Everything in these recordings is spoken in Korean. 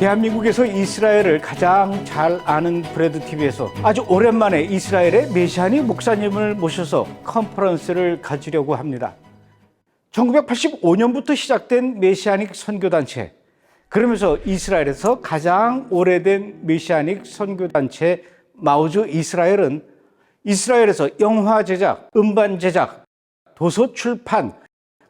대한민국에서 이스라엘을 가장 잘 아는 브레드 TV에서 아주 오랜만에 이스라엘의 메시아닉 목사님을 모셔서 컨퍼런스를 가지려고 합니다. 1985년부터 시작된 메시아닉 선교단체, 그러면서 이스라엘에서 가장 오래된 메시아닉 선교단체 마우즈 이스라엘은 이스라엘에서 영화 제작, 음반 제작, 도서 출판,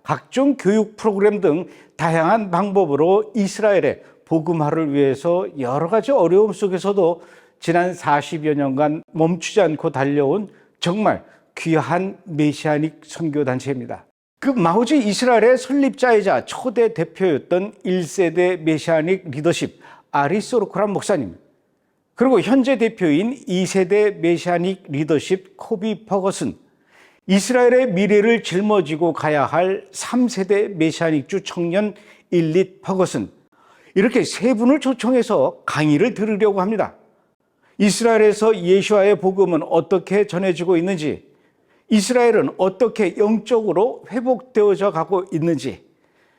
각종 교육 프로그램 등 다양한 방법으로 이스라엘의 복음화를 위해서 여러 가지 어려움 속에서도 지난 40여 년간 멈추지 않고 달려온 정말 귀한 메시아닉 선교단체입니다. 그 마우즈 이스라엘의 설립자이자 초대 대표였던 1세대 메시아닉 리더십 아리스 로크란 목사님, 그리고 현재 대표인 2세대 메시아닉 리더십 코비 퍼거슨, 이스라엘의 미래를 짊어지고 가야 할 3세대 메시아닉주 청년 일릿 퍼거슨, 이렇게 세 분을 초청해서 강의를 들으려고 합니다. 이스라엘에서 예수와의 복음은 어떻게 전해지고 있는지, 이스라엘은 어떻게 영적으로 회복되어져 가고 있는지,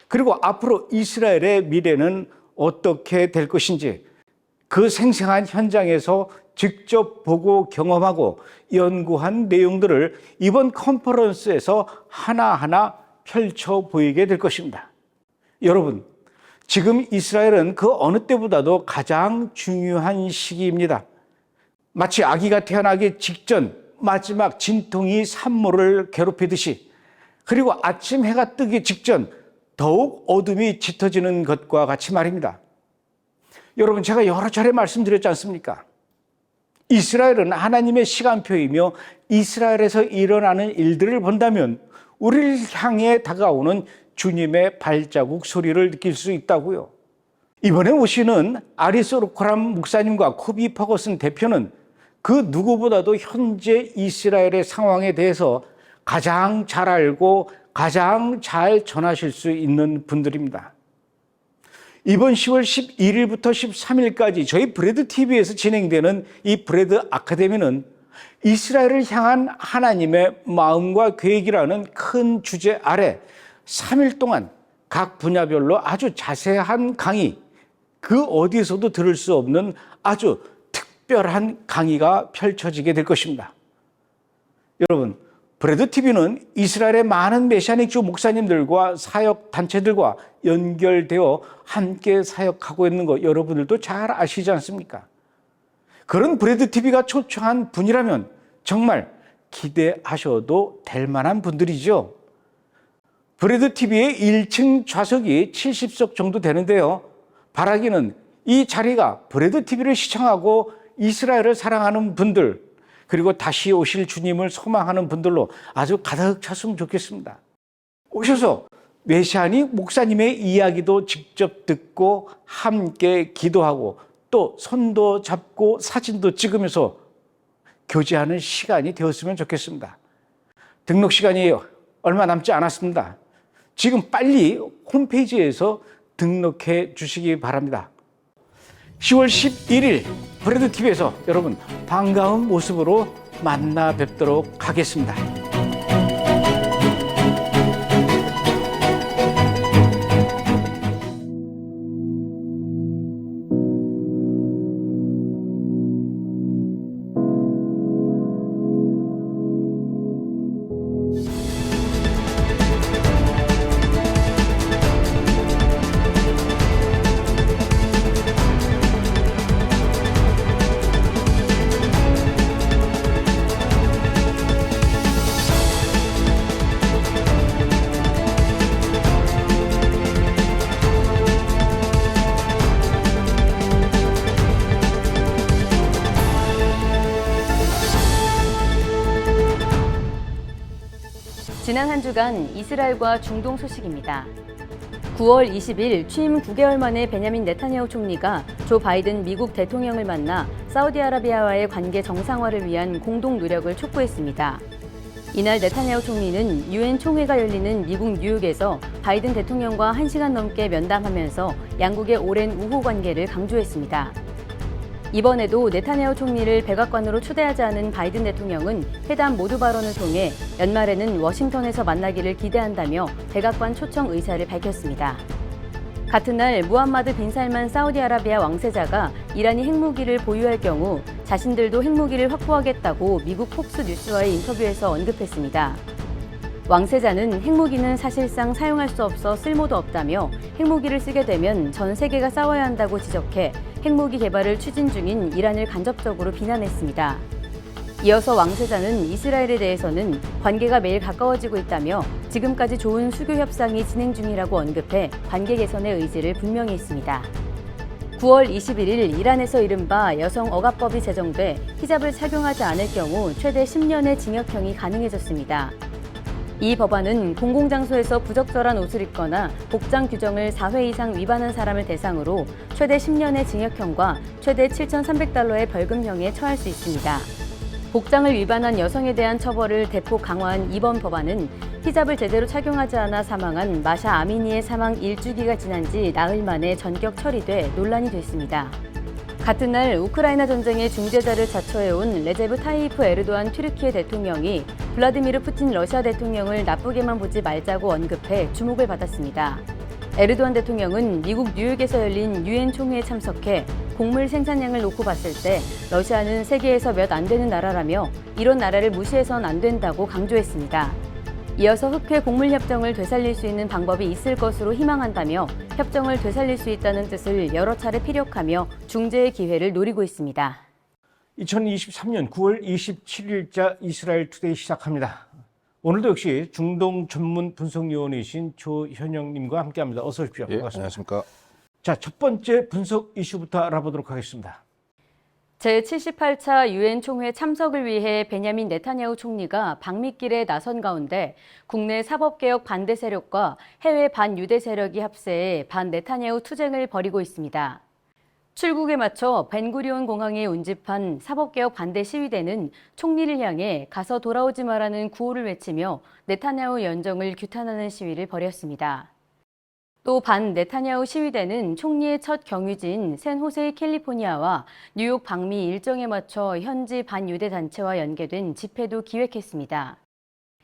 그리고 앞으로 이스라엘의 미래는 어떻게 될 것인지, 그 생생한 현장에서 직접 보고 경험하고 연구한 내용들을 이번 컨퍼런스에서 하나하나 펼쳐 보이게 될 것입니다. 여러분, 지금 이스라엘은 그 어느 때보다도 가장 중요한 시기입니다. 마치 아기가 태어나기 직전 마지막 진통이 산모를 괴롭히듯이, 그리고 아침 해가 뜨기 직전 더욱 어둠이 짙어지는 것과 같이 말입니다. 여러분, 제가 여러 차례 말씀드렸지 않습니까? 이스라엘은 하나님의 시간표이며 이스라엘에서 일어나는 일들을 본다면 우리를 향해 다가오는 주님의 발자국 소리를 느낄 수 있다고요. 이번에 오시는 아리스 로크란 목사님과 코비 퍼거슨 대표는 그 누구보다도 현재 이스라엘의 상황에 대해서 가장 잘 알고 가장 잘 전하실 수 있는 분들입니다. 이번 10월 11일부터 13일까지 저희 브레드 TV에서 진행되는 이 브레드 아카데미는 이스라엘을 향한 하나님의 마음과 계획이라는 큰 주제 아래 3일 동안 각 분야별로 아주 자세한 강의, 그 어디에서도 들을 수 없는 아주 특별한 강의가 펼쳐지게 될 것입니다. 여러분, 브레드 TV는 이스라엘의 많은 메시아닉주 목사님들과 사역 단체들과 연결되어 함께 사역하고 있는 거 여러분들도 잘 아시지 않습니까? 그런 브레드 TV가 초청한 분이라면 정말 기대하셔도 될 만한 분들이죠. 브레드 TV의 1층 좌석이 70석 정도 되는데요. 바라기는 이 자리가 브레드 TV를 시청하고 이스라엘을 사랑하는 분들, 그리고 다시 오실 주님을 소망하는 분들로 아주 가득 찼으면 좋겠습니다. 오셔서 메시아닉 목사님의 이야기도 직접 듣고 함께 기도하고 또 손도 잡고 사진도 찍으면서 교제하는 시간이 되었으면 좋겠습니다. 등록 시간이 얼마 남지 않았습니다. 지금 빨리 홈페이지에서 등록해 주시기 바랍니다. 10월 11일 브레드 TV에서 여러분 반가운 모습으로 만나 뵙도록 하겠습니다. 지난 한 주간 이스라엘과 중동 소식입니다. 9월 20일 취임 9개월 만에 베냐민 네타냐후 총리가 조 바이든 미국 대통령을 만나 사우디아라비아와의 관계 정상화를 위한 공동 노력을 촉구했습니다. 이날 네타냐후 총리는 유엔 총회가 열리는 미국 뉴욕에서 바이든 대통령과 1시간 넘게 면담하면서 양국의 오랜 우호 관계를 강조했습니다. 이번에도 네타냐후 총리를 백악관으로 초대하지 않은 바이든 대통령은 회담 모두 발언을 통해 연말에는 워싱턴에서 만나기를 기대한다며 백악관 초청 의사를 밝혔습니다. 같은 날 무함마드 빈 살만 사우디아라비아 왕세자가 이란이 핵무기를 보유할 경우 자신들도 핵무기를 확보하겠다고 미국 폭스뉴스와의 인터뷰에서 언급했습니다. 왕세자는 핵무기는 사실상 사용할 수 없어 쓸모도 없다며 핵무기를 쓰게 되면 전 세계가 싸워야 한다고 지적해 핵무기 개발을 추진 중인 이란을 간접적으로 비난했습니다. 이어서 왕세자는 이스라엘에 대해서는 관계가 매일 가까워지고 있다며 지금까지 좋은 수교 협상이 진행 중이라고 언급해 관계 개선의 의지를 분명히 했습니다. 9월 21일 이란에서 이른바 여성 억압법이 제정돼 히잡을 착용하지 않을 경우 최대 10년의 징역형이 가능해졌습니다. 이 법안은 공공장소에서 부적절한 옷을 입거나 복장 규정을 4회 이상 위반한 사람을 대상으로 최대 10년의 징역형과 최대 7,300달러의 벌금형에 처할 수 있습니다. 복장을 위반한 여성에 대한 처벌을 대폭 강화한 이번 법안은 히잡을 제대로 착용하지 않아 사망한 마샤 아미니의 사망 1주기가 지난 지 나흘 만에 전격 처리돼 논란이 됐습니다. 같은 날 우크라이나 전쟁의 중재자를 자처해온 레제브 타이이프 에르도안 튀르키예 대통령이 블라디미르 푸틴 러시아 대통령을 나쁘게만 보지 말자고 언급해 주목을 받았습니다. 에르도안 대통령은 미국 뉴욕에서 열린 유엔 총회에 참석해 곡물 생산량을 놓고 봤을 때 러시아는 세계에서 몇 안 되는 나라라며 이런 나라를 무시해선 안 된다고 강조했습니다. 이어서 흑해 곡물 협정을 되살릴 수 있는 방법이 있을 것으로 희망한다며 협정을 되살릴 수 있다는 뜻을 여러 차례 피력하며 중재의 기회를 노리고 있습니다. 2023년 9월 27일자 이스라엘 투데이 시작합니다. 오늘도 역시 중동 전문 분석위원이신 조현영님과 함께합니다. 어서 오십시오. 예, 반갑습니다. 안녕하십니까. 자, 첫 번째 분석 이슈부터 알아보도록 하겠습니다. 제78차 유엔 총회 참석을 위해 베냐민 네타냐후 총리가 방미길에 나선 가운데 국내 사법개혁 반대 세력과 해외 반유대 세력이 합세해 반 네타냐후 투쟁을 벌이고 있습니다. 출국에 맞춰 벤구리온 공항에 운집한 사법개혁 반대 시위대는 총리를 향해 가서 돌아오지 마라는 구호를 외치며 네타냐후 연정을 규탄하는 시위를 벌였습니다. 또 반 네타냐후 시위대는 총리의 첫 경유지인 샌호세 캘리포니아와 뉴욕 방미 일정에 맞춰 현지 반유대 단체와 연계된 집회도 기획했습니다.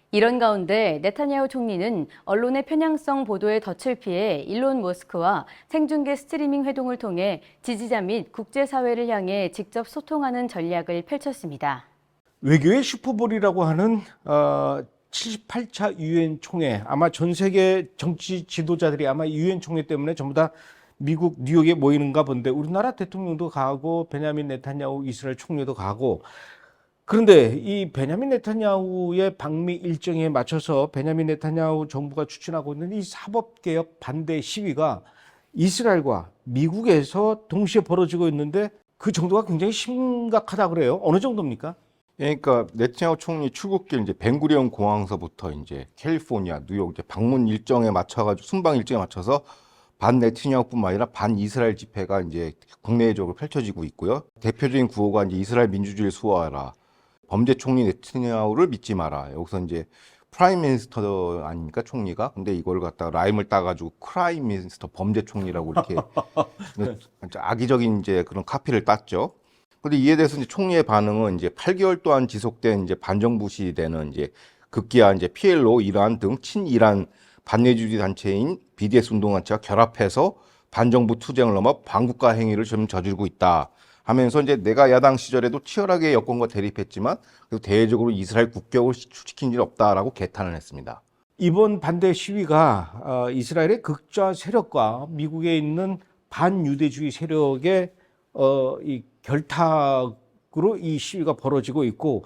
이런 가운데 네타냐후 총리는 언론의 편향성 보도에 덫을 피해 일론 머스크와 생중계 스트리밍 회동을 통해 지지자 및 국제사회를 향해 직접 소통하는 전략을 펼쳤습니다. 외교의 슈퍼볼이라고 하는 78차 유엔 총회, 아마 전 세계 정치 지도자들이 아마 유엔 총회 때문에 전부 다 미국 뉴욕에 모이는가 본데 우리나라 대통령도 가고 베냐민 네타냐후 이스라엘 총리도 가고, 그런데 이 베냐민 네타냐후의 방미 일정에 맞춰서 베냐민 네타냐후 정부가 추진하고 있는 이 사법개혁 반대 시위가 이스라엘과 미국에서 동시에 벌어지고 있는데 그 정도가 굉장히 심각하다 그래요. 어느 정도입니까? 그러니까 네타냐후 총리 출국길 이제 벤구리온 공항서부터 이제 캘리포니아, 뉴욕 이제 방문 일정에 맞춰가지고 순방 일정에 맞춰서 반 네타냐후뿐만 아니라 반 이스라엘 집회가 이제 국내적으로 펼쳐지고 있고요. 대표적인 구호가 이제 이스라엘 민주주의를 수호하라, 범죄 총리 네타냐후를 믿지 마라. 여기서 이제 프라임 미니스터 아닙니까 총리가? 근데 이걸 갖다가 라임을 따가지고 크라임 미니스터 범죄 총리라고 이렇게 악의적인 이제 그런 카피를 땄죠. 근데 이에 대해서 이제 총리의 반응은 이제 8개월 동안 지속된 이제 반정부 시대는 이제 급기야 이제 PLO, 이란 등 친이란 반내주주의 단체인 BDS 운동단체가 결합해서 반정부 투쟁을 넘어 반국가 행위를 좀 저지르고 있다 하면서 이제 내가 야당 시절에도 치열하게 여권과 대립했지만 그래도 대외적으로 이스라엘 국격을 수축시킨 일이 없다라고 개탄을 했습니다. 이번 반대 시위가 이스라엘의 극좌 세력과 미국에 있는 반유대주의 세력의 이 결탁으로 이 시위가 벌어지고 있고,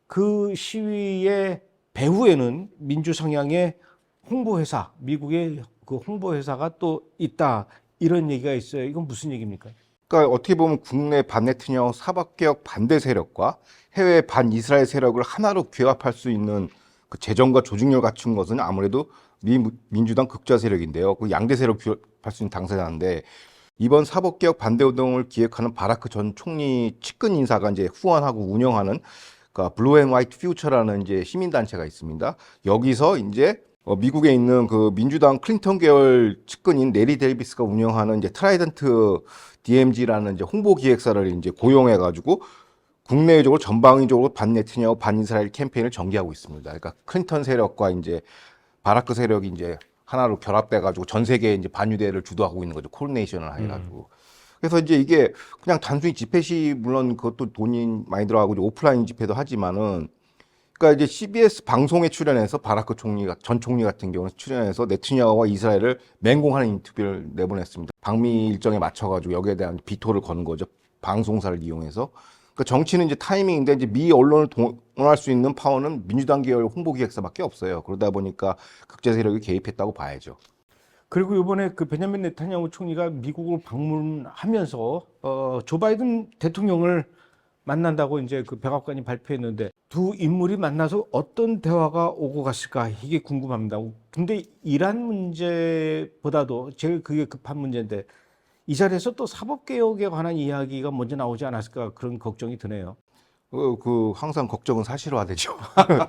그 시위의 배후에는 민주 성향의 홍보회사, 미국의 그 홍보회사가 또 있다, 이런 얘기가 있어요. 이건 무슨 얘기입니까? 그러니까 어떻게 보면 국내 반네타냐후 사법개혁 반대 세력과 해외 반이스라엘 세력을 하나로 규합할 수 있는 그 재정과 조직력을 갖춘 것은 아무래도 민주당 극좌 세력인데요. 그 양대 세력 규합할 수 있는 당사자인데, 이번 사법개혁 반대 운동을 기획하는 바라크 전 총리 측근 인사가 이제 후원하고 운영하는 그러니까 블루 앤 화이트 퓨처라는 이제 시민단체가 있습니다. 여기서 이제 미국에 있는 그 민주당 클린턴 계열 측근인 네리 데이비스가 운영하는 이제 트라이던트 DMG라는 이제 홍보 기획사를 이제 고용해가지고 국내적으로 전방위적으로 반네타냐후 반이스라엘 캠페인을 전개하고 있습니다. 그러니까 클린턴 세력과 이제 바라크 세력이 이제 하나로 결합돼가지고 전 세계에 이제 반유대를 주도하고 있는 거죠. 코르네이션을 해가지고. 그래서 이제 이게 그냥 단순히 집회 시 물론 그것도 돈이 많이 들어가고 이제 오프라인 집회도 하지만은 그러니까 이제 CBS 방송에 출연해서 바라크 총리가 전 총리 같은 경우는 출연해서 네타냐후와 이스라엘을 맹공하는 인터뷰를 내보냈습니다. 방미 일정에 맞춰가지고 여기에 대한 비토를 거는 거죠. 방송사를 이용해서. 그러니까 정치는 이제 타이밍인데 이제 미 언론을 동원할 수 있는 파워는 민주당 계열 홍보기획사밖에 없어요. 그러다 보니까 극좌 세력이 개입했다고 봐야죠. 그리고 이번에 그 베냐민 네타냐후 총리가 미국을 방문하면서 조 바이든 대통령을 만난다고 이제 그 백악관이 발표했는데 두 인물이 만나서 어떤 대화가 오고 갔을까 이게 궁금합니다. 근데 이란 문제보다도 제일 그게 급한 문제인데 이 자리에서 또 사법개혁에 관한 이야기가 먼저 나오지 않았을까 그런 걱정이 드네요. 항상 걱정은 사실화되죠.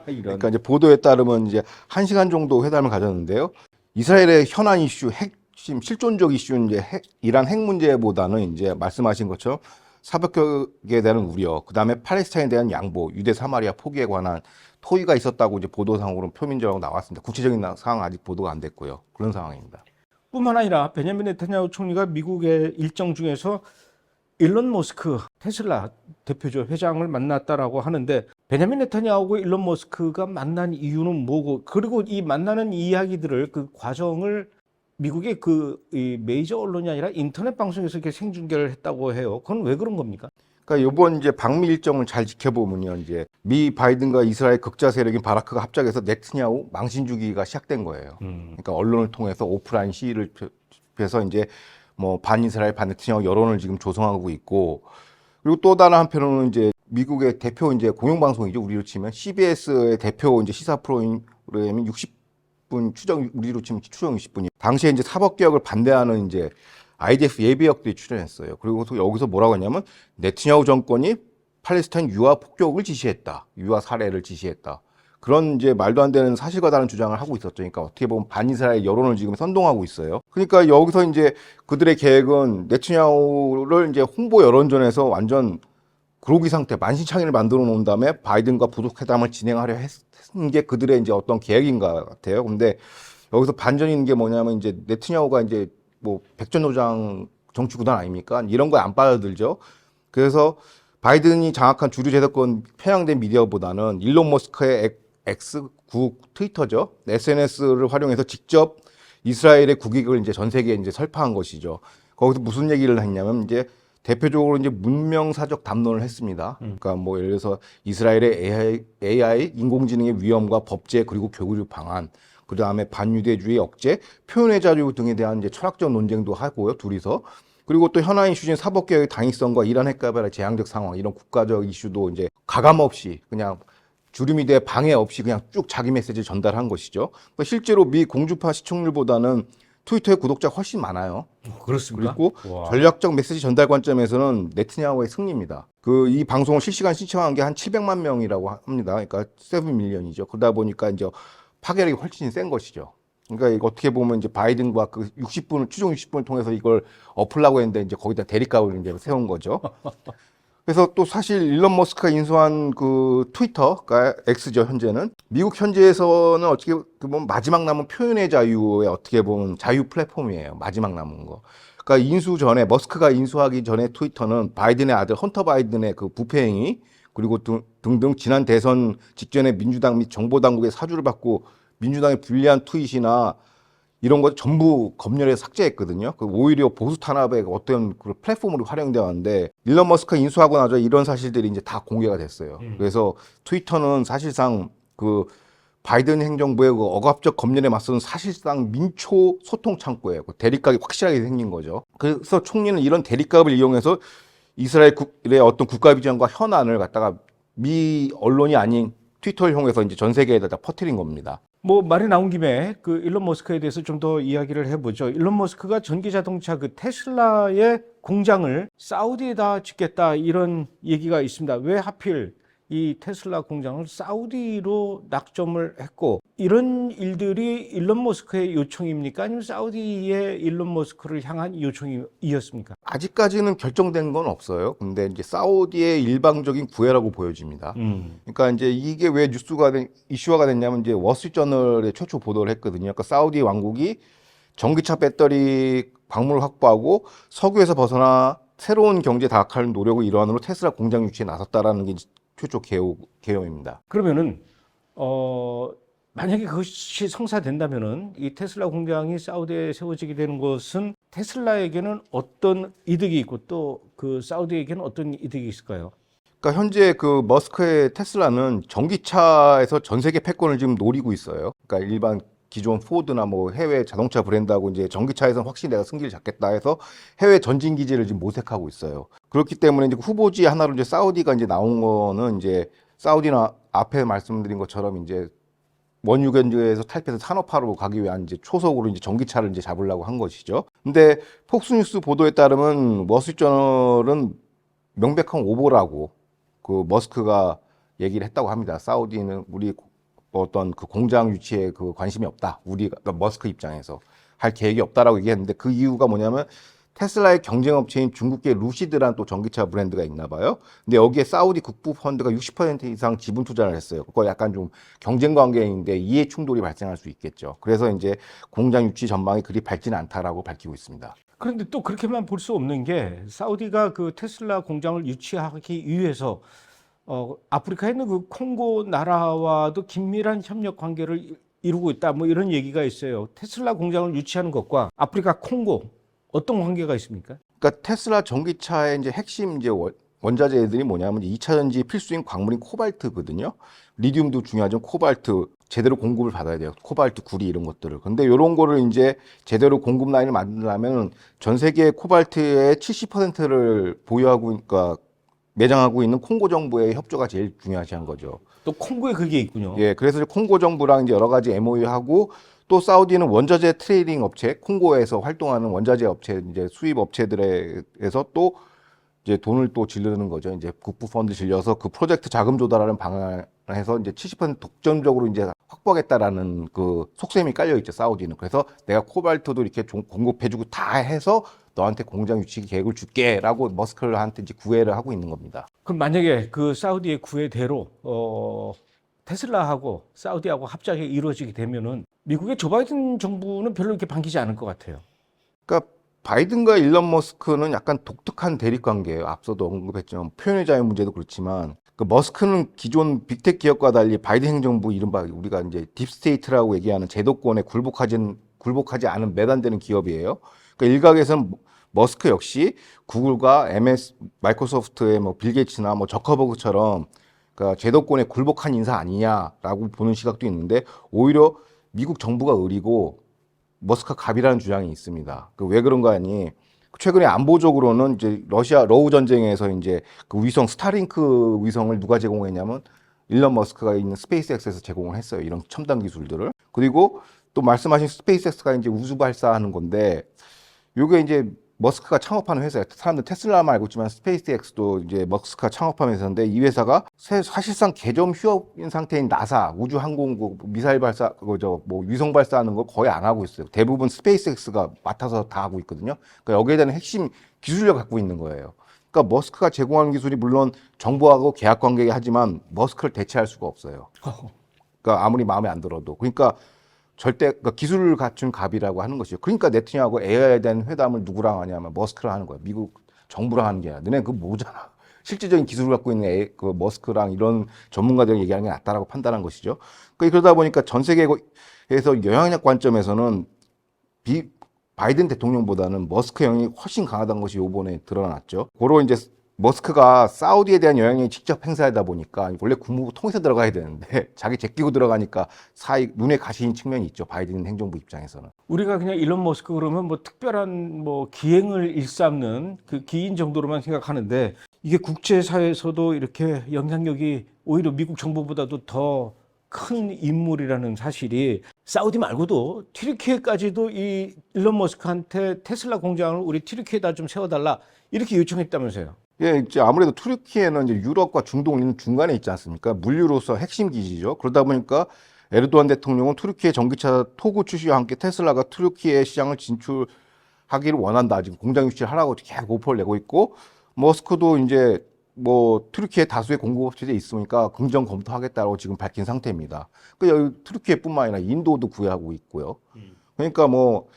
이런. 그러니까 이제 보도에 따르면 이제 1시간 정도 회담을 가졌는데요. 이스라엘의 현안 이슈, 핵심 실존적 이슈는 이제 이란 핵 문제보다는 이제 말씀하신 것처럼 사법개혁에 대한 우려, 그 다음에 팔레스타인에 대한 양보, 유대 사마리아 포기에 관한 토의가 있었다고 이제 보도상으로 표면적으로 나왔습니다. 구체적인 사항은 아직 보도가 안 됐고요. 그런 상황입니다. 뿐만 아니라 베냐민 네타냐후 총리가 미국의 일정 중에서 일론 머스크 테슬라 대표죠 회장을 만났다라고 하는데 베냐민 네타냐후하고 일론 머스크가 만난 이유는 뭐고 그리고 이 만나는 이야기들을 그 과정을 미국의 이 메이저 언론이 아니라 인터넷 방송에서 이렇게 생중계를 했다고 해요. 그건 왜 그런 겁니까? 그러니까 이번 이제 방미 일정을 잘 지켜보면요, 이제 미 바이든과 이스라엘 극좌 세력인 바라크가 합작해서 네타냐후 망신 주기가 시작된 거예요. 그러니까 언론을 통해서 오프라인 시위를 해서 이제 뭐 반이스라엘 반네타냐후 여론을 지금 조성하고 있고 그리고 또 다른 한편으로는 이제 미국의 대표 이제 공영방송이죠. 우리로 치면 CBS의 대표 이제 시사 프로그램이 60분 우리로 치면 추정 60분이. 당시에 이제 사법개혁을 반대하는 이제 IDF 예비역들이 출연했어요. 그리고 여기서 뭐라고 했냐면 네타냐후 정권이 팔레스타인 유아 폭격을 지시했다. 유아 살해를 지시했다. 그런 이제 말도 안 되는 사실과 다른 주장을 하고 있었죠. 그러니까 어떻게 보면 반이스라엘 여론을 지금 선동하고 있어요. 그러니까 여기서 이제 그들의 계획은 네타냐후를 이제 홍보 여론전에서 완전 그로기 상태, 만신창이를 만들어 놓은 다음에 바이든과 부속회담을 진행하려 했는 게 그들의 이제 어떤 계획인 것 같아요. 근데 여기서 반전이 있는 게 뭐냐면 이제 네타냐후가 이제 뭐 백전노장 정치 구단 아닙니까? 이런 거에 안 빠져들죠. 그래서 바이든이 장악한 주류 제도권 편향된 미디어보다는 일론 머스크의 X 트위터죠. SNS를 활용해서 직접 이스라엘의 국익을 이제 전 세계에 이제 설파한 것이죠. 거기서 무슨 얘기를 했냐면 이제 대표적으로 이제 문명사적 담론을 했습니다. 그러니까 뭐 예를 들어서 이스라엘의 AI 인공지능의 위험과 법제 그리고 교육 방안, 그 다음에 반유대주의 억제, 표현의 자유 등에 대한 이제 철학적 논쟁도 하고요, 둘이서. 그리고 또 현안 이슈인 사법개혁의 당위성과 이란 핵개발의 재앙적 상황, 이런 국가적 이슈도 이제 가감 없이 그냥 주류미디어에 방해 없이 그냥 쭉 자기 메시지를 전달한 것이죠. 그러니까 실제로 미 공주파 시청률보다는 트위터의 구독자가 훨씬 많아요. 그렇습니까? 그리고 전략적 메시지 전달 관점에서는 네타냐후의 승리입니다. 이 방송을 실시간 시청한 게 한 700만 명이라고 합니다. 그러니까 7밀리언이죠. 그러다 보니까 이제 파괴력이 훨씬 센 것이죠. 그러니까 이거 어떻게 보면 이제 바이든과 그 60분을 추정 60분을 통해서 이걸 엎으려고 했는데 이제 거기다 대립각을 이제 세운 거죠. 그래서 또 사실 일론 머스크가 인수한 그 트위터가 X죠, 현재는. 미국 현지에서는 어떻게 보면 마지막 남은 표현의 자유의 어떻게 보면 자유 플랫폼이에요. 마지막 남은 거. 그러니까 인수 전에, 머스크가 인수하기 전에 트위터는 바이든의 아들 헌터 바이든의 그 부패 행위, 그리고 등등 지난 대선 직전에 민주당 및 정보당국의 사주를 받고 민주당의 불리한 트윗이나 이런 거 전부 검열해 삭제했거든요. 오히려 보수 탄압의 어떤 그 플랫폼으로 활용되어 왔는데 일론 머스크가 인수하고 나서 이런 사실들이 이제 다 공개가 됐어요. 그래서 트위터는 사실상 그 바이든 행정부의 그 억압적 검열에 맞서는 사실상 민초 소통 창구예요. 그 대립각이 확실하게 생긴 거죠. 그래서 총리는 이런 대립각을 이용해서 이스라엘의 어떤 국가 비전과 현안을 갖다가 미 언론이 아닌 트위터를 이용해서 이제 전 세계에다 퍼뜨린 겁니다. 뭐 말이 나온 김에 그 일론 머스크에 대해서 좀 더 이야기를 해보죠. 일론 머스크가 전기 자동차 그 테슬라의 공장을 사우디에다 짓겠다 이런 얘기가 있습니다. 왜 하필 이 테슬라 공장을 사우디로 낙점을 했고, 이런 일들이 일론 머스크의 요청입니까? 아니면 사우디의 일론 머스크를 향한 요청이었습니까? 아직까지는 결정된 건 없어요. 근데 이제 사우디의 일방적인 구애라고 보여집니다. 그러니까 이제 이게 왜 이슈화가 됐냐면 이제 월스트리트저널에 최초 보도를 했거든요. 그러니까 사우디 왕국이 전기차 배터리 광물을 확보하고 석유에서 벗어나 새로운 경제에 다각하는 노력의 일환으로 테슬라 공장 유치에 나섰다라는 게 최초 개요입니다. 그러면은 만약에 그것이 성사된다면은 이 테슬라 공장이 사우디에 세워지게 되는 것은 테슬라에게는 어떤 이득이 있고 또 그 사우디에게는 어떤 이득이 있을까요? 그러니까 현재 그 머스크의 테슬라는 전기차에서 전 세계 패권을 지금 노리고 있어요. 그러니까 일반 기존 포드나 뭐 해외 자동차 브랜드하고 이제 전기차에서 확실히 내가 승기를 잡겠다 해서 해외 전진 기지를 지금 모색하고 있어요. 그렇기 때문에 이제 후보지 하나로 이제 사우디가 이제 나온 거는 이제 사우디나 앞에 말씀드린 것처럼 이제 원유경제에서 탈피해서 산업화로 가기 위한 이제 초석으로 이제 전기차를 이제 잡으려고 한 것이죠. 근데 폭스뉴스 보도에 따르면 월스트리트저널은 명백한 오보라고 그 머스크가 얘기를 했다고 합니다. 사우디는 우리 어떤 그 공장 유치에 그 관심이 없다. 우리가 그러니까 머스크 입장에서 할 계획이 없다라고 얘기했는데 그 이유가 뭐냐면 테슬라의 경쟁업체인 중국계 루시드라는 또 전기차 브랜드가 있나 봐요. 근데 여기에 사우디 국부 펀드가 60% 이상 지분 투자를 했어요. 그거 약간 좀 경쟁 관계인데 이해 충돌이 발생할 수 있겠죠. 그래서 이제 공장 유치 전망이 그리 밝지는 않다라고 밝히고 있습니다. 그런데 또 그렇게만 볼 수 없는 게 사우디가 그 테슬라 공장을 유치하기 위해서 아프리카에 있는 그 콩고 나라와도 긴밀한 협력 관계를 이루고 있다. 뭐 이런 얘기가 있어요. 테슬라 공장을 유치하는 것과 아프리카 콩고 어떤 관계가 있습니까? 그러니까 테슬라 전기차의 이제 핵심 이제 원자재들이 뭐냐면 2차 전지 필수인 광물인 코발트거든요. 리튬도 중요하지만 코발트 제대로 공급을 받아야 돼요. 코발트, 구리 이런 것들을. 근데 이런 거를 이제 제대로 공급 라인을 만들려면 전 세계 코발트의 70%를 보유하고 그러니까 매장하고 있는 콩고 정부의 협조가 제일 중요시한 거죠. 또 콩고에 그게 있군요. 예, 그래서 이제 콩고 정부랑 이제 여러 가지 MOU하고 또 사우디는 원자재 트레이딩 업체, 콩고에서 활동하는 원자재 업체, 이제 수입 업체들에서 또 이제 돈을 또 질르는 거죠. 이제 국부 펀드 질려서 그 프로젝트 자금 조달하는 방안을 해서 이제 70% 독점적으로 이제 확보하겠다라는 그 속셈이 깔려 있죠. 사우디는. 그래서 내가 코발트도 이렇게 공급해주고 다 해서 너한테 공장 유치 계획을 줄게라고 머스크한테 이제 구애를 하고 있는 겁니다. 그럼 만약에 그 사우디의 구애대로 테슬라하고 사우디하고 합작이 이루어지게 되면은 미국의 조 바이든 정부는 별로 이렇게 반기지 않을 것 같아요. 그러니까 바이든과 일론 머스크는 약간 독특한 대립 관계예요. 앞서도 언급했지만 표현의 자유 문제도 그렇지만 그 머스크는 기존 빅테크 기업과 달리 바이든 행정부 이른바 우리가 이제 딥스테이트라고 얘기하는 제도권에 굴복하지 않은 매단되는 기업이에요. 그러니까 일각에서는 머스크 역시 구글과 MS, 마이크로소프트의 뭐 빌 게이츠나 뭐 저커버그처럼 그러니까 제도권에 굴복한 인사 아니냐라고 보는 시각도 있는데 오히려 미국 정부가 의리고 머스크 갑이라는 주장이 있습니다. 그 왜 그런가 하니 최근에 안보적으로는 이제 러시아 러우 전쟁에서 이제 그 위성 스타링크 위성을 누가 제공했냐면 일론 머스크가 있는 스페이스X에서 제공을 했어요. 이런 첨단 기술들을. 그리고 또 말씀하신 스페이스X가 이제 우주 발사하는 건데 요게 이제 머스크가 창업하는 회사예요. 사람들 테슬라만 알고 있지만 스페이스X도 이제 머스크가 창업한 회사인데 이 회사가 사실상 개점 휴업인 상태인 나사, 우주항공국 미사일 발사, 그저 뭐 위성 발사하는 거 거의 안 하고 있어요. 대부분 스페이스X가 맡아서 다 하고 있거든요. 그러니까 여기에 대한 핵심 기술력을 갖고 있는 거예요. 그러니까 머스크가 제공하는 기술이 물론 정부하고 계약 관계이긴 하지만 머스크를 대체할 수가 없어요. 그러니까 아무리 마음에 안 들어도. 그러니까 절대 그러니까 기술을 갖춘 갑이라고 하는 것이죠. 그러니까 네티냐하고 AI에 대한 회담을 누구랑 하냐면 머스크랑 하는 거야. 미국 정부랑 하는 게 아니라. 너네 그거 뭐잖아. 실질적인 기술을 갖고 있는 그 머스크랑 이런 전문가들이 얘기하는 게 낫다라고 판단한 것이죠. 그러다 보니까 전 세계에서 영향력 관점에서는 바이든 대통령보다는 머스크 영향이 훨씬 강하다는 것이 이번에 드러났죠. 그로 이제 머스크가 사우디에 대한 영향력이 직접 행사하다 보니까 원래 국무부 통해서 들어가야 되는데 자기 제끼고 들어가니까 눈에 가시인 측면이 있죠. 바이든 행정부 입장에서는. 우리가 그냥 일론 머스크 그러면 뭐 특별한 뭐 기행을 일삼는 그 기인 정도로만 생각하는데 이게 국제사회에서도 이렇게 영향력이 오히려 미국 정부보다도 더 큰 인물이라는 사실이 사우디 말고도 튀르키예까지도 이 일론 머스크한테 테슬라 공장을 우리 튀르키예에다 좀 세워달라 이렇게 요청했다면서요. 예, 이제 아무래도 투르키예는 이제 유럽과 중동 있는 중간에 있지 않습니까? 물류로서 핵심 기지죠. 그러다 보니까 에르도안 대통령은 투르키의 전기차 토구 출시와 함께 테슬라가 투르키의 시장을 진출하기를 원한다. 지금 공장 유치를 하라고 계속 오퍼를 내고 있고, 머스크도 이제 뭐 투르키에 다수의 공급업체들이 있으니까 긍정 검토하겠다고 지금 밝힌 상태입니다. 그 여기 투르키뿐만 아니라 인도도 구애하고 있고요. 그러니까 뭐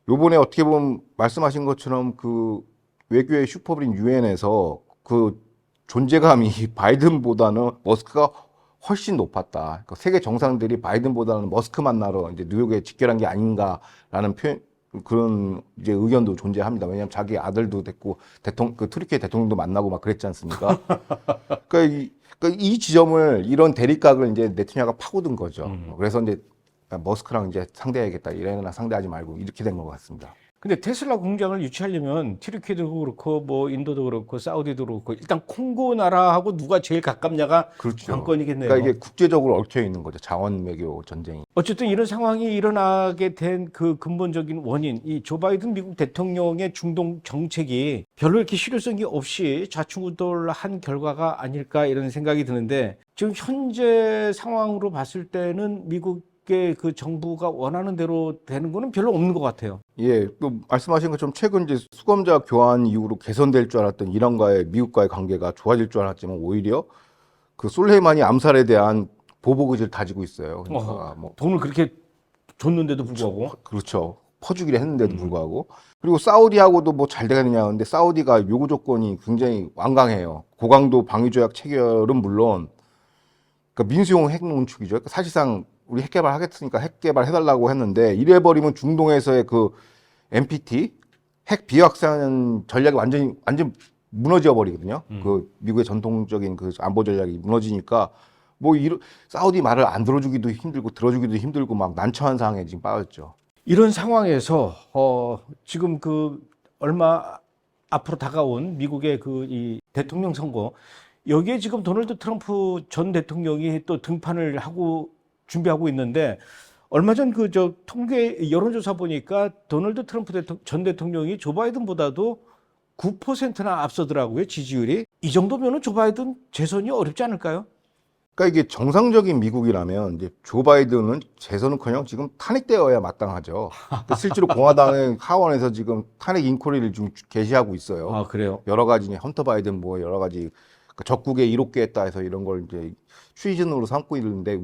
요번에 어떻게 보면 말씀하신 것처럼 그 외교의 슈퍼브린 유엔에서 그 존재감이 바이든보다는 머스크가 훨씬 높았다. 그러니까 세계 정상들이 바이든보다는 머스크 만나러 이제 뉴욕에 직결한 게 아닌가라는 표현, 그런 이제 의견도 존재합니다. 왜냐하면 자기 아들도 됐고 그 투르키의 대통령도 만나고 막 그랬지 않습니까? 그러니까 이 지점을 이런 대립각을 이제 네타냐후가 파고든 거죠. 그래서 이제 머스크랑 이제 상대해야겠다. 이래나 상대하지 말고 이렇게 된 것 같습니다. 근데 테슬라 공장을 유치하려면 튀르키예도 그렇고 뭐 인도도 그렇고 사우디도 그렇고 일단 콩고 나라하고 누가 제일 가깝냐가 그렇죠. 관건이겠네요. 그러니까 이게 국제적으로 얽혀 있는 거죠. 자원 외교 전쟁이. 어쨌든 이런 상황이 일어나게 된 그 근본적인 원인, 이 조 바이든 미국 대통령의 중동 정책이 별로 이렇게 실효성이 없이 좌충우돌한 결과가 아닐까 이런 생각이 드는데, 지금 현재 상황으로 봤을 때는 미국의 그 정부가 원하는 대로 되는 거는 별로 없는 것 같아요. 예, 또 말씀하신 것처럼 최근 이제 수감자 교환 이후로 개선될 줄 알았던 이란과의 미국과의 관계가 좋아질 줄 알았지만 오히려 그 솔레이마니 암살에 대한 보복 의지를 다지고 있어요. 그러니까 뭐 돈을 그렇게 줬는데도 불구하고. 그렇죠. 퍼주기를 했는데도 불구하고. 그리고 사우디하고도 뭐 잘 되겠느냐. 근데 사우디가 요구 조건이 굉장히 완강해요. 고강도 방위조약 체결은 물론, 그러니까 민수용 핵 농축이죠. 그러니까 사실상 우리 핵 개발하겠으니까 핵 개발해달라고 했는데, 이래버리면 중동에서의 그 NPT 핵 비확산 전략이 완전 무너져 버리거든요. 그 미국의 전통적인 그 안보 전략이 무너지니까 뭐 사우디 말을 안 들어주기도 힘들고 들어주기도 힘들고 막 난처한 상황에 지금 빠졌죠. 이런 상황에서 지금 그 얼마 앞으로 다가온 미국의 그 이 대통령 선거, 여기에 지금 도널드 트럼프 전 대통령이 또 등판을 하고 준비하고 있는데, 얼마 전 그 저 통계 여론조사 보니까 도널드 트럼프 전 대통령이 조 바이든보다도 9%나 앞서더라고요, 지지율이. 이 정도면은 조 바이든 재선이 어렵지 않을까요? 그러니까 이게 정상적인 미국이라면 이제 조 바이든은 재선은커녕 지금 탄핵되어야 마땅하죠. 근데 실제로 공화당의 하원에서 지금 탄핵 인코리를 지금 게시하고 있어요. 아, 그래요? 여러 가지 헌터 바이든 뭐 여러 가지 적국에 이롭게 했다 해서 이런 걸 이제 추이즌으로 삼고 있는데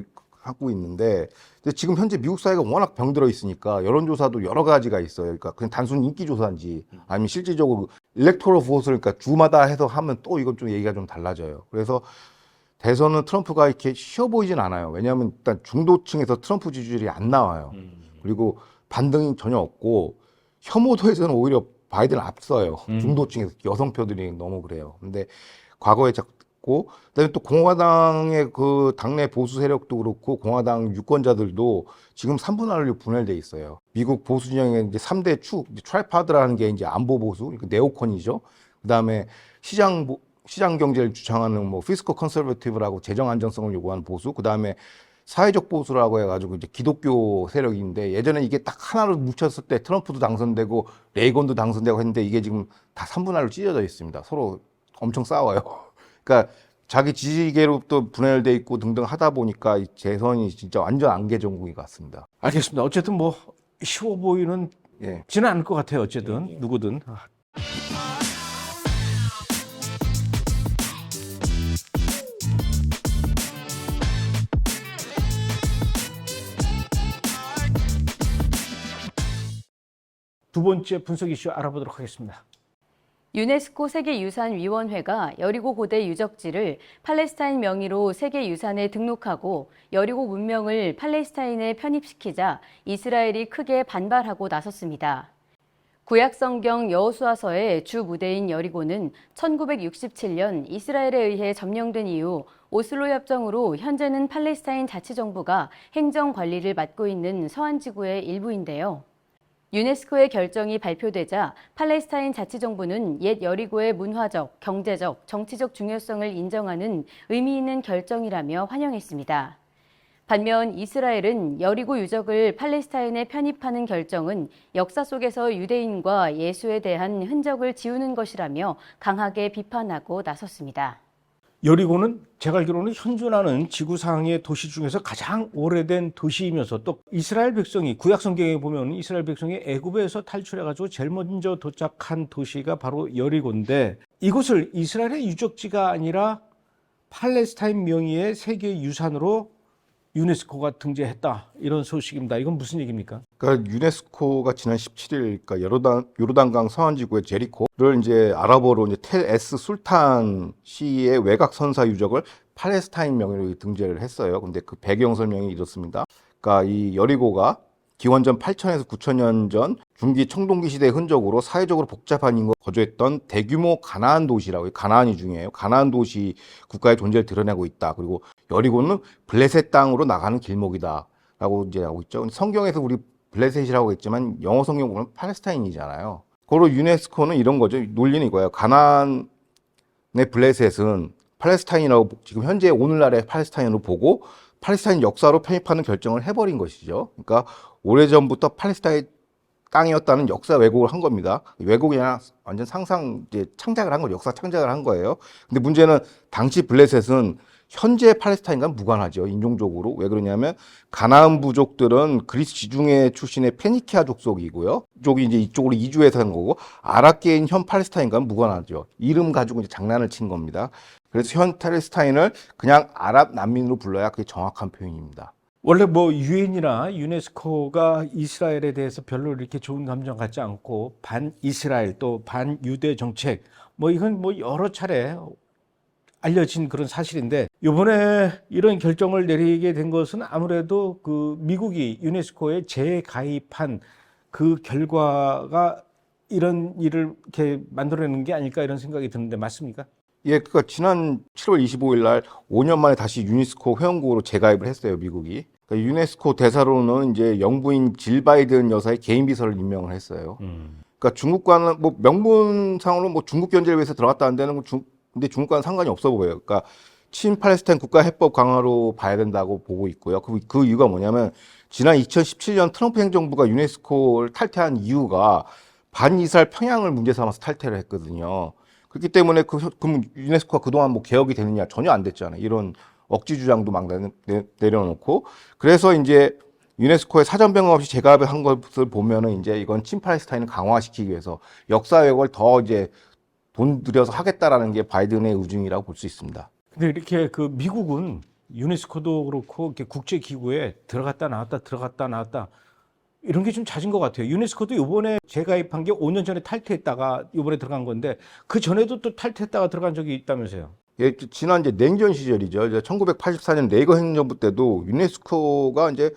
지금 현재 미국 사회가 워낙 병들어 있으니까 여론조사도 여러 가지가 있어요. 그러니까 그냥 단순 인기조사인지 아니면 실질적으로 일렉토럴 보스를 그러니까 주마다 해서 하면 또 이건 좀 얘기가 좀 달라져요. 그래서 대선은 트럼프가 이렇게 쉬워 보이진 않아요. 왜냐하면 일단 중도층에서 트럼프 지지율이 안 나와요. 그리고 반등이 전혀 없고 혐오도에서는 오히려 바이든 앞서요. 중도층에서 여성표들이 너무 그래요. 근데 과거에 자꾸 그다음에 또 공화당의 그 당내 보수 세력도 그렇고 공화당 유권자들도 지금 3분의 1로 분열돼 있어요. 미국 보수 진영의 이제 3대 축, 트라이파드라는 게 이제 안보 보수, 그러니까 네오콘이죠. 그다음에 시장 경제를 주창하는 뭐 피스컬 컨서버티브라고 재정 안정성을 요구하는 보수, 그다음에 사회적 보수라고 해가지고 이제 기독교 세력인데, 예전에 이게 딱 하나로 뭉쳤을 때 트럼프도 당선되고 레이건도 당선되고 했는데 이게 지금 다 3분의 1로 찢어져 있습니다. 서로 엄청 싸워요. 그러니까 자기 지지계로부터 분열돼 있고 등등 하다 보니까 이 재선이 진짜 완전 안개 전국인 것 같습니다. 알겠습니다. 어쨌든 뭐 쉬워 보이는 예. 지는 않을 것 같아요. 어쨌든 누구든. 두 번째 분석 이슈 알아보도록 하겠습니다. 유네스코 세계유산위원회가 여리고 고대 유적지를 팔레스타인 명의로 세계유산에 등록하고 여리고 문명을 팔레스타인에 편입시키자 이스라엘이 크게 반발하고 나섰습니다. 구약성경 여호수아서의 주 무대인 여리고는 1967년 이스라엘에 의해 점령된 이후 오슬로 협정으로 현재는 팔레스타인 자치정부가 행정 관리를 맡고 있는 서안지구의 일부인데요. 유네스코의 결정이 발표되자 팔레스타인 자치정부는 옛 여리고의 문화적, 경제적, 정치적 중요성을 인정하는 의미 있는 결정이라며 환영했습니다. 반면 이스라엘은 여리고 유적을 팔레스타인에 편입하는 결정은 역사 속에서 유대인과 예수에 대한 흔적을 지우는 것이라며 강하게 비판하고 나섰습니다. 여리고는 제가 알기로는 현존하는 지구상의 도시 중에서 가장 오래된 도시이면서 또 이스라엘 백성이 구약 성경에 보면 이스라엘 백성이 애굽에서 탈출해가지고 제일 먼저 도착한 도시가 바로 여리고인데 이곳을 이스라엘의 유적지가 아니라 팔레스타인 명의의 세계 유산으로 유네스코가 등재했다 이런 소식입니다. 이건 무슨 얘기입니까? 그러니까 유네스코가 지난 17일 그러니까 요르단강 서안지구의 제리코를 이제 아랍어로 이제 텔 에스 술탄 시의 외곽 선사 유적을 팔레스타인 명의로 등재를 했어요. 근데 그 배경 설명이 이렇습니다. 그러니까 이 여리고가 기원전 8천에서 9천년 전 중기 청동기 시대의 흔적으로 사회적으로 복잡한 인구가 거주했던 대규모 가나안 도시라고, 가나안이 중요해요. 가나안 도시 국가의 존재를 드러내고 있다. 그리고 여리고는 블레셋 땅으로 나가는 길목이다라고 이제 나오고 있죠. 성경에서 우리 블레셋이라고 했지만 영어 성경 보면 팔레스타인이잖아요. 그리고 유네스코는 이런 거죠. 논리는 이거예요. 가나안의 블레셋은 팔레스타인이라고 지금 현재 오늘날의 팔레스타인으로 보고 팔레스타인 역사로 편입하는 결정을 해버린 것이죠. 그러니까 오래전부터 팔레스타인 땅이었다는 역사 왜곡을 한 겁니다. 왜곡이 아니라 완전 이제 창작을 한 거죠. 역사 창작을 한 거예요. 근데 문제는 당시 블레셋은 현재 팔레스타인과 무관하죠. 인종적으로. 왜 그러냐면 가나안 부족들은 그리스 지중해 출신의 페니키아 족속이고요. 이쪽이 이제 이쪽으로 이주해서 한 거고 아랍계인 현 팔레스타인과 무관하죠. 이름 가지고 이제 장난을 친 겁니다. 그래서 현 팔레스타인을 그냥 아랍 난민으로 불러야 그게 정확한 표현입니다. 원래 뭐 유엔이나 유네스코가 이스라엘에 대해서 별로 이렇게 좋은 감정 갖지 않고 반이스라엘 또 반유대 정책 뭐 이건 뭐 여러 차례 알려진 그런 사실인데 이번에 이런 결정을 내리게 된 것은 아무래도 그 미국이 유네스코에 재가입한 그 결과가 이런 일을 이렇게 만들어내는 게 아닐까 이런 생각이 드는데 맞습니까? 예, 그러니까 지난 7월 25일 날 5년 만에 다시 유네스코 회원국으로 재가입을 했어요, 미국이. 그러니까 유네스코 대사로는 이제 영부인 질 바이든 여사의 개인 비서를 임명을 했어요. 그러니까 중국과는 뭐 명분상으로 뭐 중국 견제를 위해서 들어갔다는 데는 근데 중국과는 상관이 없어 보여요. 그러니까 친팔레스타인 국가 해법 강화로 봐야 된다고 보고 있고요. 그 이유가 뭐냐면 지난 2017년 트럼프 행정부가 유네스코를 탈퇴한 이유가 반이스라엘 평양을 문제 삼아서 탈퇴를 했거든요. 그렇기 때문에 그럼 유네스코가 그동안 뭐 개혁이 되느냐 전혀 안 됐잖아요. 이런 억지 주장도 막 내려놓고 그래서 이제 유네스코에 사전 변경 없이 재가입을 한 것을 보면은 이제 이건 친팔레스타인을 강화시키기 위해서 역사 왜곡을 더 이제 돈 들여서 하겠다라는 게 바이든의 의중이라고 볼 수 있습니다. 근데 이렇게 그 미국은 유네스코도 그렇고 이렇게 국제 기구에 들어갔다 나왔다 이런 게 좀 잦은 것 같아요. 유네스코도 이번에 재가입한 게 5년 전에 탈퇴했다가 이번에 들어간 건데 그 전에도 또 탈퇴했다가 들어간 적이 있다면서요. 예, 지난 이제 냉전 시절이죠. 이제 1984년 레이건 행정부 때도 유네스코가 이제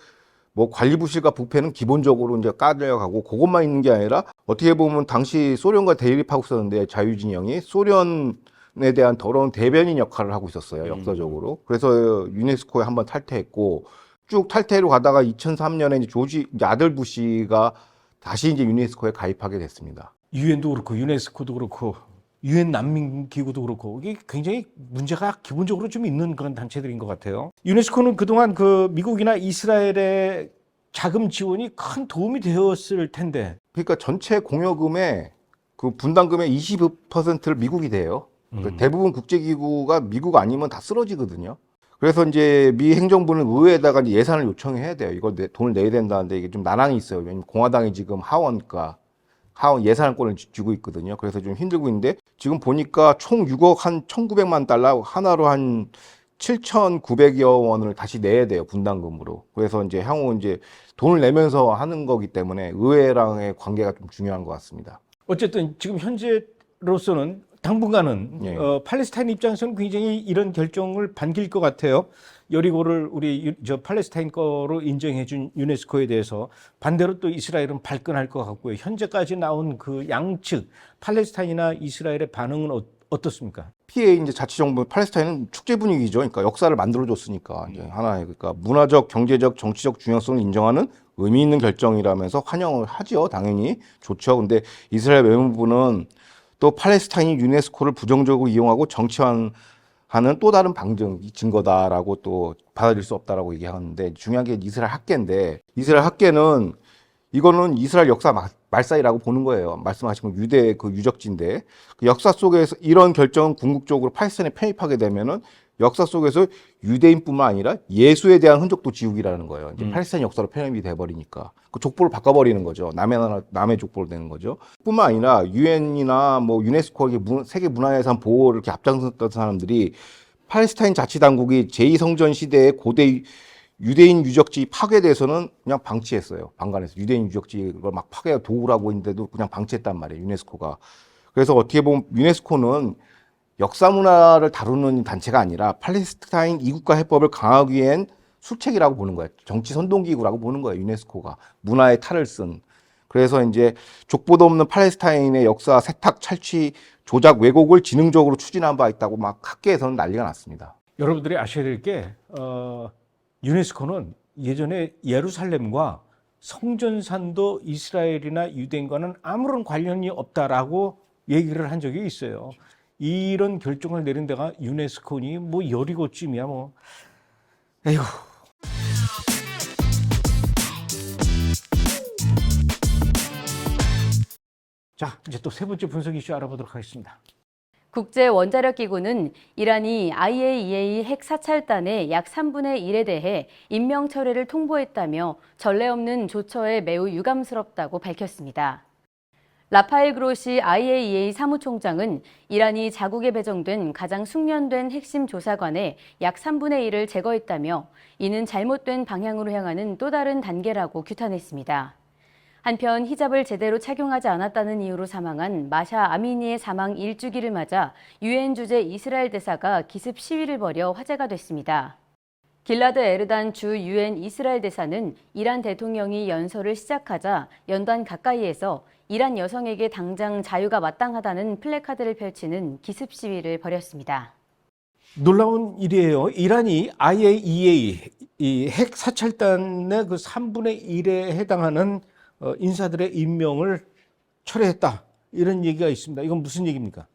뭐 관리 부실과 부패는 기본적으로 이제 까려가고 그것만 있는 게 아니라 어떻게 보면 당시 소련과 대립하고 있었는데 자유진영이 소련에 대한 더러운 대변인 역할을 하고 있었어요. 역사적으로. 그래서 유네스코에 한번 탈퇴했고 쭉 탈퇴로 가다가 2003년에 이제 아들 부시가 다시 이제 유네스코에 가입하게 됐습니다. 유엔도 그렇고 유네스코도 그렇고 유엔 난민 기구도 그렇고 이게 굉장히 문제가 기본적으로 좀 있는 그런 단체들인 것 같아요. 유네스코는 그동안 그 미국이나 이스라엘의 자금 지원이 큰 도움이 되었을 텐데. 그러니까 전체 공여금의 그 분담금의 20%를 미국이 돼요. 그러니까 대부분 국제기구가 미국 아니면 다 쓰러지거든요. 그래서 이제 미 행정부는 의회에다가 이제 예산을 요청해야 돼요. 이거 돈을 내야 된다는데 이게 좀 난항이 있어요. 왜냐면 공화당이 지금 하원 예산권을 쥐고 있거든요. 그래서 좀 힘들고 있는데 지금 보니까 총 6억 한 1,900만 달러 하나로 한 7,900여 원을 다시 내야 돼요. 분담금으로. 그래서 이제 향후 이제 돈을 내면서 하는 거기 때문에 의회랑의 관계가 좀 중요한 것 같습니다. 어쨌든 지금 현재로서는 당분간은 예. 팔레스타인 입장에서는 굉장히 이런 결정을 반길 것 같아요. 여리고를 우리 팔레스타인 거로 인정해준 유네스코에 대해서 반대로 또 이스라엘은 발끈할 것 같고요. 현재까지 나온 그 양측 팔레스타인이나 이스라엘의 반응은 어떻습니까? PA 이제 자치정부 팔레스타인은 축제 분위기죠. 그러니까 역사를 만들어줬으니까 이제 하나의 그러니까 문화적, 경제적, 정치적 중요성을 인정하는 의미 있는 결정이라면서 환영을 하죠. 당연히 좋죠. 근데 이스라엘 외무부는 또 팔레스타인이 유네스코를 부정적으로 이용하고 정치화한 하는 또 다른 방증 증거다라고 또 받아들일 수 없다라고 얘기하는데, 중요한 게 이스라엘 학계인데, 이스라엘 학계는 이거는 이스라엘 역사 말살이라고 보는 거예요. 말씀하신 건 유대 그 유적지인데, 그 역사 속에서 이런 결정은 궁극적으로 팔레스타인에 편입하게 되면은 역사 속에서 유대인뿐만 아니라 예수에 대한 흔적도 지우기라는 거예요. 이제 팔레스타인 역사로 편입이 돼버리니까 그 족보를 바꿔버리는 거죠. 남의 나라 남의 족보로 되는 거죠. 뿐만 아니라 유엔이나 뭐 유네스코 세계 문화유산 보호를 이렇게 앞장섰던 사람들이 팔레스타인 자치당국이 제2성전 시대의 고대 유대인 유적지 파괴에 대해서는 그냥 방치했어요. 방관해서 유대인 유적지를 막 파괴 도구라고 했는데도 그냥 방치했단 말이에요. 유네스코가. 그래서 어떻게 보면 유네스코는 역사 문화를 다루는 단체가 아니라 팔레스타인 이국가 해법을 강화하기 위한 수책이라고 보는 거예요. 정치 선동기구라고 보는 거예요. 유네스코가 문화의 탈을 쓴. 그래서 이제 족보도 없는 팔레스타인의 역사 세탁, 탈취, 조작, 왜곡을 지능적으로 추진한 바 있다고 막 학계에서는 난리가 났습니다. 여러분들이 아셔야 될 게 유네스코는 예전에 예루살렘과 성전산도 이스라엘이나 유대인과는 아무런 관련이 없다라고 얘기를 한 적이 있어요. 이런 결정을 내린 데가 유네스코니 뭐 여리고쯤이야 뭐. 에휴. 자, 이제 또 세 번째 분석 이슈 알아보도록 하겠습니다. 국제원자력기구는 이란이 IAEA 핵 사찰단의 약 3분의 1에 대해 임명 철회를 통보했다며 전례 없는 조처에 매우 유감스럽다고 밝혔습니다. 라파엘 그로시 IAEA 사무총장은 이란이 자국에 배정된 가장 숙련된 핵심 조사관의 약 3분의 1을 제거했다며 이는 잘못된 방향으로 향하는 또 다른 단계라고 규탄했습니다. 한편 히잡을 제대로 착용하지 않았다는 이유로 사망한 마샤 아미니의 사망 1주기를 맞아 유엔 주재 이스라엘 대사가 기습 시위를 벌여 화제가 됐습니다. 길라드 에르단 주 유엔 이스라엘 대사는 이란 대통령이 연설을 시작하자 연단 가까이에서 이란 여성에게 당장 자유가 마땅하다는 플래카드를 펼치는 기습 시위를 벌였습니다. 놀라운 일이에요. 이란이 IAEA 이 핵 사찰단의 그 3분의 1에 해당하는 인사들의 임명을 철회했다. 이런 얘기가 있습니다. 이건 무슨 얘기입니까?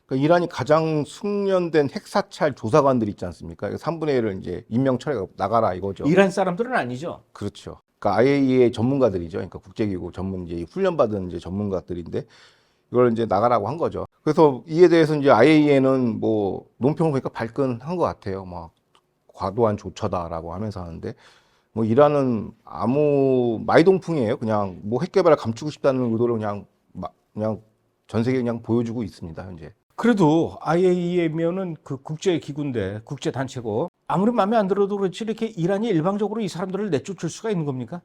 그러니까 이란이 가장 숙련된 핵사찰 조사관들 있지 않습니까? 3분의 1을 이제 임명 철회가 나가라 이거죠. 이란 사람들은 아니죠. 그렇죠. 그러니까 IAEA 전문가들이죠. 그러니까 국제기구 전문 이제 훈련받은 이제 전문가들인데 이걸 이제 나가라고 한 거죠. 그래서 이에 대해서 이제 IAEA는 뭐 논평을 보니까 발끈한 것 같아요. 막 과도한 조처다라고 하면서 하는데 뭐 이란은 아무 마이동풍이에요. 그냥 뭐 핵 개발을 감추고 싶다는 의도를 그냥 전 세계에 그냥 보여주고 있습니다. 현재. 그래도 IAEA면은 그 국제 기구인데 국제 단체고 아무리 마음에 안 들어도 그렇지 이렇게 이란이 일방적으로 이 사람들을 내쫓을 수가 있는 겁니까?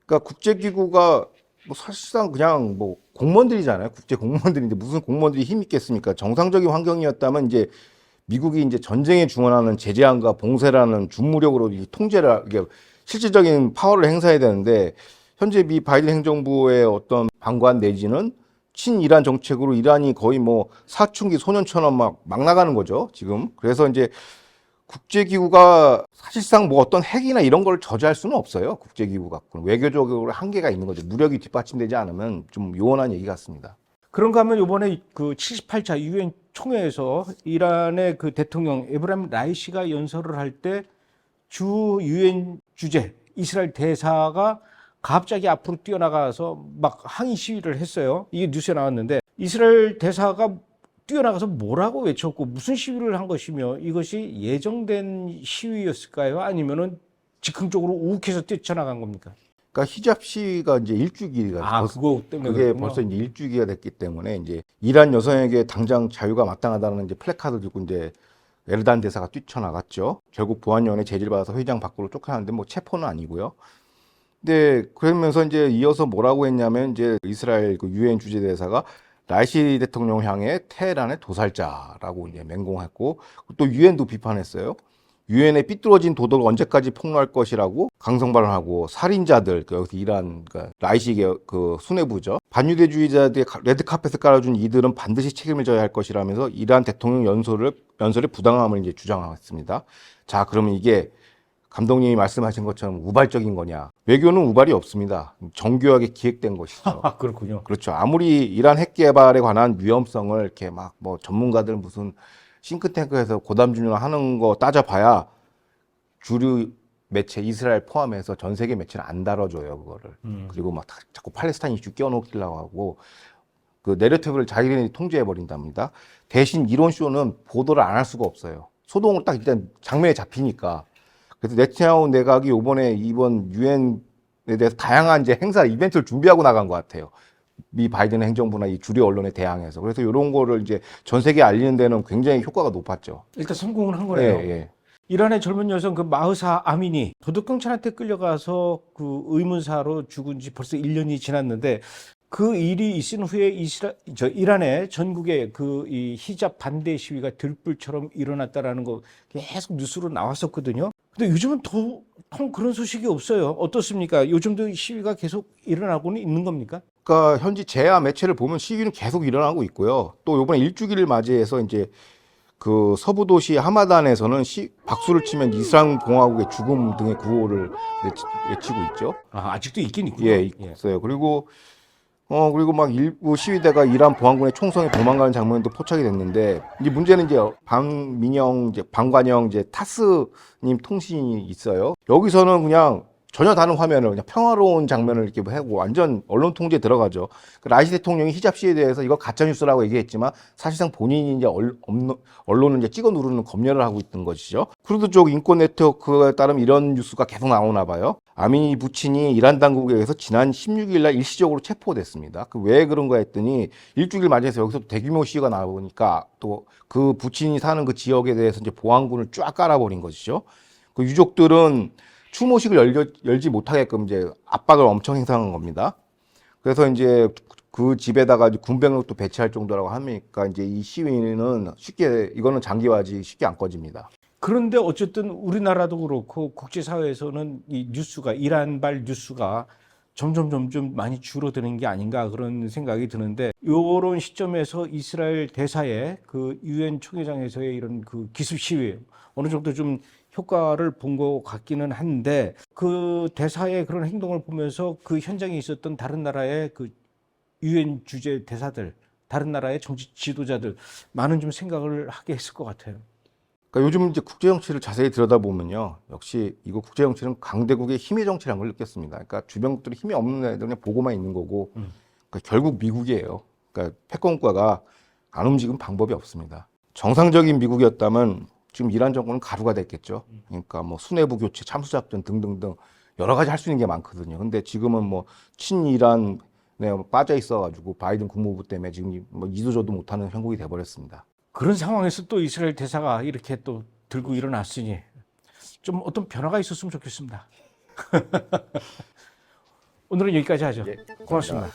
그러니까 국제기구가 뭐 사실상 그냥 뭐 공무원들이잖아요. 국제 공무원들인데 무슨 공무원들이 힘 있겠습니까? 정상적인 환경이었다면 이제 미국이 이제 전쟁에 중원하는 제재안과 봉쇄라는 준무력으로 이 통제를 이게 실질적인 파워를 행사해야 되는데 현재 미 바이든 행정부의 어떤 방관 내지는 친이란 정책으로 이란이 거의 뭐 사춘기 소년처럼 막 나가는 거죠, 지금. 그래서 이제 국제기구가 사실상 뭐 어떤 핵이나 이런 걸 저지할 수는 없어요, 국제기구 갖고는. 외교적으로 한계가 있는 거죠. 무력이 뒷받침되지 않으면 좀 요원한 얘기 같습니다. 그런가 하면 이번에 그 78차 유엔 총회에서 이란의 그 대통령 에브라임 라이시가 연설을 할 때 주 유엔 주재 이스라엘 대사가 갑자기 앞으로 뛰어나가서 막 항의 시위를 했어요. 이게 뉴스에 나왔는데 이스라엘 대사가 뛰어나가서 뭐라고 외쳤고 무슨 시위를 한 것이며 이것이 예정된 시위였을까요? 아니면은 즉흥적으로 욱해서 뛰쳐나간 겁니까? 그러니까 히잡 시위가 이제 일주기가 그거 때문에 그게 그랬구나. 벌써 이제 일주기가 됐기 때문에 이제 이란 여성에게 당장 자유가 마땅하다는 이제 플래카드 들고 이제 에르단 대사가 뛰쳐나갔죠. 결국 보안위원회 제지를 받아서 회의장 밖으로 쫓겨났는데 뭐 체포는 아니고요. 근데 그러면서 이제 이어서 뭐라고 했냐면 이제 이스라엘 그 유엔 주재 대사가 라이시 대통령 향해 테헤란의 도살자라고 이제 맹공했고 또 유엔도 비판했어요. 유엔의 삐뚤어진 도덕을 언제까지 폭로할 것이라고 강성 발언하고 살인자들 여기서 이란 그러니까 라이시의 그 수뇌부죠. 반유대주의자들의 레드카펫을 깔아준 이들은 반드시 책임을 져야 할 것이라면서 이란 대통령 연설의 부당함을 이제 주장했습니다. 자, 그러면 이게 감독님이 말씀하신 것처럼 우발적인 거냐? 외교는 우발이 없습니다. 정교하게 기획된 것이죠. 그렇군요. 그렇죠. 아무리 이란 핵 개발에 관한 위험성을 이렇게 막 뭐 전문가들 무슨 싱크탱크에서 고담 준용하는 거 따져봐야 주류 매체 이스라엘 포함해서 전 세계 매체는 안 다뤄줘요 그거를. 그리고 막 자꾸 팔레스타인 이슈 끼워넣으려고 하고 그 내러티브를 자기들이 통제해 버린답니다. 대신 이론 쇼는 보도를 안 할 수가 없어요. 소동을 딱 일단 장면에 잡히니까. 그래서 네타냐후 내각이 이번 유엔에 대해서 다양한 이제 행사 이벤트를 준비하고 나간 것 같아요. 미 바이든 행정부나 이 주류 언론에 대항해서. 그래서 이런 거를 이제 전 세계에 알리는 데는 굉장히 효과가 높았죠. 일단 성공을 한 거네요. 예, 예. 이란의 젊은 여성 그 마흐사 아미니 도둑경찰한테 끌려가서 그 의문사로 죽은 지 벌써 1년이 지났는데 그 일이 있은 후에 이란의 전국에 그 이 히잡 반대 시위가 들불처럼 일어났다라는 거 계속 뉴스로 나왔었거든요. 근데 요즘은 통 그런 소식이 없어요. 어떻습니까? 요즘도 시위가 계속 일어나고는 있는 겁니까? 그러니까 현지 재야 매체를 보면 시위는 계속 일어나고 있고요. 또 이번에 일주기를 맞이해서 이제 그 서부 도시 하마단에서는 박수를 치면 이슬람 공화국의 죽음 등의 구호를 외치고 있죠. 아직도 있긴 있군요. 예, 있어요. 그리고 막 일부 시위대가 이란 보안군의 총성에 도망가는 장면도 포착이 됐는데, 이제 문제는 이제 방관영 타스님 통신이 있어요. 여기서는 그냥 전혀 다른 화면을 그냥 평화로운 장면을 이렇게 하고 완전 언론 통제에 들어가죠. 라이시 대통령이 히잡 시위에 대해서 이거 가짜 뉴스라고 얘기했지만 사실상 본인이 이제 언론을 이제 찍어 누르는 검열을 하고 있던 것이죠. 쿠르드 쪽 인권 네트워크에 따르면 이런 뉴스가 계속 나오나 봐요. 아미니 부친이 이란 당국에 의해서 지난 16일 날 일시적으로 체포됐습니다. 왜 그런가 했더니 일주일 맞이해서 여기서 대규모 시위가 나오니까 또 그 부친이 사는 그 지역에 대해서 이제 보안군을 쫙 깔아버린 것이죠. 그 유족들은 추모식을 열지 못하게끔 이제 압박을 엄청 행사한 겁니다. 그래서 이제 그 집에다가 군병력도 배치할 정도라고 하니까 이제 이 시위는 이거는 장기화하지 쉽게 안 꺼집니다. 그런데 어쨌든 우리나라도 그렇고 국제사회에서는 이 뉴스가 이란발 뉴스가 점점 많이 줄어드는 게 아닌가 그런 생각이 드는데 이런 시점에서 이스라엘 대사의 그 유엔 총회장에서의 이런 그 기습 시위 어느 정도 좀 효과를 본 것 같기는 한데 그 대사의 그런 행동을 보면서 그 현장에 있었던 다른 나라의 그 유엔 주재 대사들, 다른 나라의 정치 지도자들 많은 좀 생각을 하게 했을 것 같아요. 그러니까 요즘 이제 국제 정치를 자세히 들여다보면요, 역시 이거 국제 정치는 강대국의 힘의 정치라는 걸 느꼈습니다. 그러니까 주변국들이 힘이 없는 애들 그냥 보고만 있는 거고, 그러니까 결국 미국이에요. 그러니까 패권과가 안 움직이는 방법이 없습니다. 정상적인 미국이었다면 지금 이란 정권은 가루가 됐겠죠. 그러니까 뭐 수뇌부 교체, 참수작전 등등등 여러 가지 할 수 있는 게 많거든요. 근데 지금은 뭐 친이란에 빠져 있어가지고 바이든 국무부 때문에 지금 뭐 이도저도 못하는 형국이 돼버렸습니다. 그런 상황에서 또 이스라엘 대사가 이렇게 또 들고 일어났으니 좀 어떤 변화가 있었으면 좋겠습니다. 오늘은 여기까지 하죠. 예, 고맙습니다.